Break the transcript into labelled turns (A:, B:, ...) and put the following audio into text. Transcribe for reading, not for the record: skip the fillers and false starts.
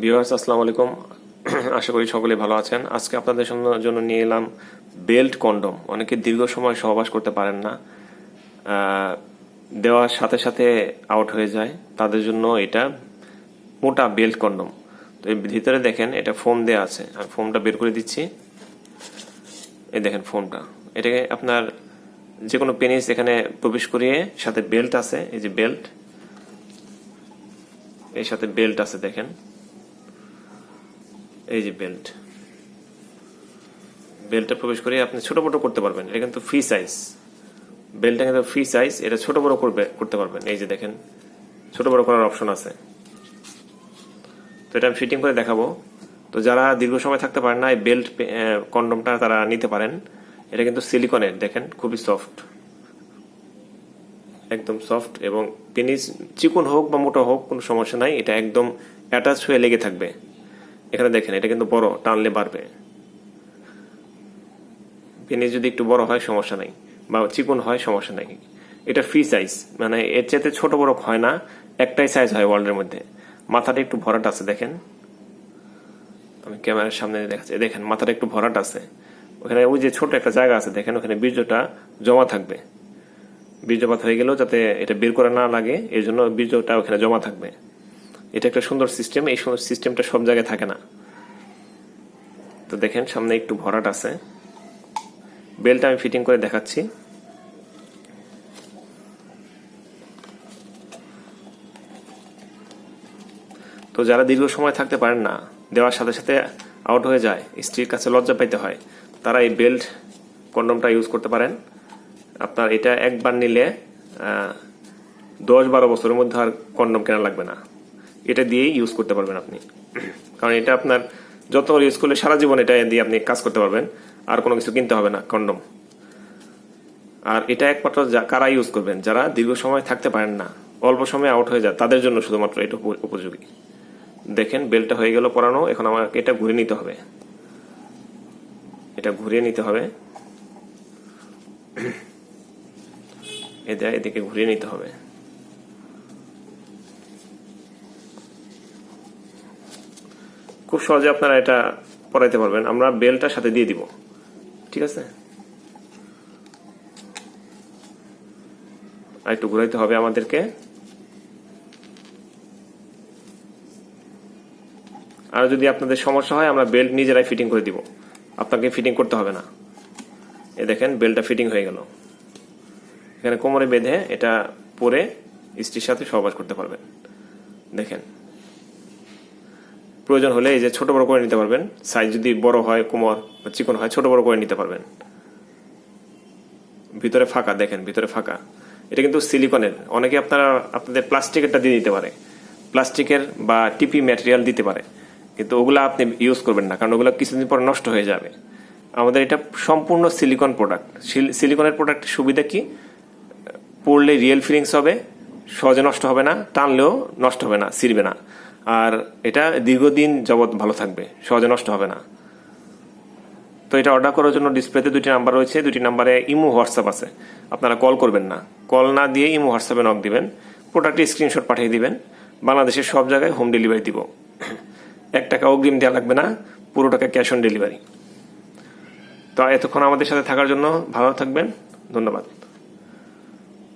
A: Viewers আসসালামু আলাইকুম। আশা করি সকলে ভালো আছেন। আজকে আপনাদের জন্য নিয়ে এলাম বেল্ট কন্ডম। অনেকে দীর্ঘ সময় সহবাস করতে পারেন না, দেওয়ার সাথে সাথে আউট হয়ে যায়, তাদের জন্য এটা মোটা বেল্ট কন্ডম। তো এর ভিতরে দেখেন এটা ফোম দেওয়া আছে, আমি ফোমটা বের করে দিচ্ছি। এই দেখেন ফোমটা, এটাকে আপনার যে কোনো পেনিস এখানে প্রবেশ করিয়ে সাথে বেল্ট আছে, এই যে বেল্ট, এর সাথে বেল্ট আছে দেখেন, এই যে বেল্টটা প্রবেশ করে আপনি ছোট বড় করতে পারবেন। এটা কিন্তু ফ্রি সাইজ, বেল্টটা কিন্তু ফ্রি সাইজ, এটা ছোট বড় করতে পারবেন। এই যে দেখেন ছোট বড় করার অপশন আছে। তো এটা আমি ফিটিং করে দেখাবো। তো যারা দীর্ঘ সময় থাকতে পারেন না, এই বেল্ট কন্ডমটা তারা নিতে পারেন। এটা কিন্তু সিলিকনের, দেখেন খুবই সফট, একদম সফট, এবং পেনিস চিকন হোক বা মোটা হোক কোনো সমস্যা নাই, এটা একদম অ্যাটাচ হয়ে লেগে থাকবে। এখানে দেখেন এটা কিন্তু বড়, টানলে বাড়বে। পেনিস যদি একটু বড় হয় সমস্যা নাই, বা চিকন হয় সমস্যা নাই। এটা ফ্রি সাইজ, মানে এর চাইতে ছোট বড় হয় না, একটাই সাইজ হয় ওয়ার্ল্ডের মধ্যে। মাথাটা একটু ভরাট আছে দেখেন, আমি ক্যামেরার সামনে দেখাচ্ছি, দেখেন মাথাটা একটু ভরাট আছে। ওখানে ওই যে ছোট একটা জায়গা আছে দেখেন, ওখানে বীর্যটা জমা থাকবে। বীর্যপাত হয়ে গেলেও যাতে এটা বের করে না লাগে, এই জন্য বীর্যটা ওখানে জমা থাকবে। এটা একটা সুন্দর সিস্টেম, এই সুন্দর সিস্টেমটা সব জায়গায় থাকে না। তো দেখেন সামনে একটু ভরাট আছে। বেল্টটা আমি ফিটিং করে দেখাচ্ছি। তো যারা দীর্ঘ সময় থাকতে পারেন না, দেওয়ার সাথে সাথে আউট হয়ে যায়, স্ত্রীর কাছে লজ্জা পাইতে হয়, তারা এই বেল্ট কন্ডমটা ইউজ করতে পারেন। আপনার এটা একবার নিলে 10-12 বছরের মধ্যে আর কন্ডম কেনা লাগবে না, এটা দিয়েই ইউজ করতে পারবেন আপনি। কারণ এটা আপনার যত ইউজ করলে সারা জীবন এটা দিয়ে আপনি কাজ করতে পারবেন, আর কোনো কিছু কিনতে হবে না কন্ডম। আর এটা একমাত্র কারা ইউজ করবেন, যারা দীর্ঘ সময় থাকতে পারেন না, অল্প সময় আউট হয়ে যায়, তাদের জন্য শুধুমাত্র এটা উপযোগী। দেখেন বেল্টটা হয়ে গেল পরানো, এখন আমাকে এটা ঘুরিয়ে নিতে হবে। এটা ঘুরিয়ে নিতে হবে, এদিকে ঘুরিয়ে নিতে হবে। খুব সহজে আপনারা এটা পরাইতে পারবেন। আমরা বেল্টটার সাথে দিয়ে দিব, ঠিক আছে। আর একটু ঘুরাইতে হবে আমাদেরকে। আর যদি আপনাদের সমস্যা হয়, আমরা বেল্ট নিজেরাই ফিটিং করে দিব, আপনাকে ফিটিং করতে হবে না। এ দেখেন বেল্টটা ফিটিং হয়ে গেল। এখানে কোমরে বেঁধে এটা পরে স্ত্রীর সাথে সহবাস করতে পারবেন। দেখেন প্রয়োজন হলে এই যে ছোট বড় করে নিতে পারবেন, সাইজ যদি বড় হয়, কোমর বা চিকন হয়, ছোট বড় করে নিতে পারবেন। ভিতরে ফাঁকা, দেখেন ভিতরে ফাঁকা। এটা কিন্তু সিলিকনের, অনেকে আপনাদের প্লাস্টিকেরটা দিয়ে দিতে পারে, প্লাস্টিকের বা টিপি ম্যাটেরিয়াল দিতে পারে, কিন্তু ওগুলো আপনি ইউজ করবেন না, কারণ ওগুলো কিছুদিন পর নষ্ট হয়ে যাবে। আমাদের এটা সম্পূর্ণ সিলিকন প্রোডাক্ট। সিলিকনের প্রোডাক্টের সুবিধা কি, পড়লে রিয়েল ফিলিংস হবে, সহজে নষ্ট হবে না, টানলেও নষ্ট হবে না, ছিঁড়বে না। আর এটা দীর্ঘদিন যাবৎ ভালো থাকবে, সহজে নষ্ট হবে না। তো এটা অর্ডার করার জন্য ডিসপ্লেতে 2টি নাম্বার রয়েছে, 2টি নাম্বারে ইমো হোয়াটসঅ্যাপ আছে। আপনারা কল করবেন না, কল না দিয়ে ইমো হোয়াটসঅ্যাপে নক দিবেন, প্রোডাক্টের স্ক্রিনশট পাঠিয়ে দিবেন। বাংলাদেশের সব জায়গায় হোম ডেলিভারি দিব। 1 টাকা অগ্রিম দেওয়া লাগবে না, পুরো টাকা ক্যাশ অন ডেলিভারি। তো এতক্ষণ আমাদের সাথে থাকার জন্য ভালো থাকবেন, ধন্যবাদ।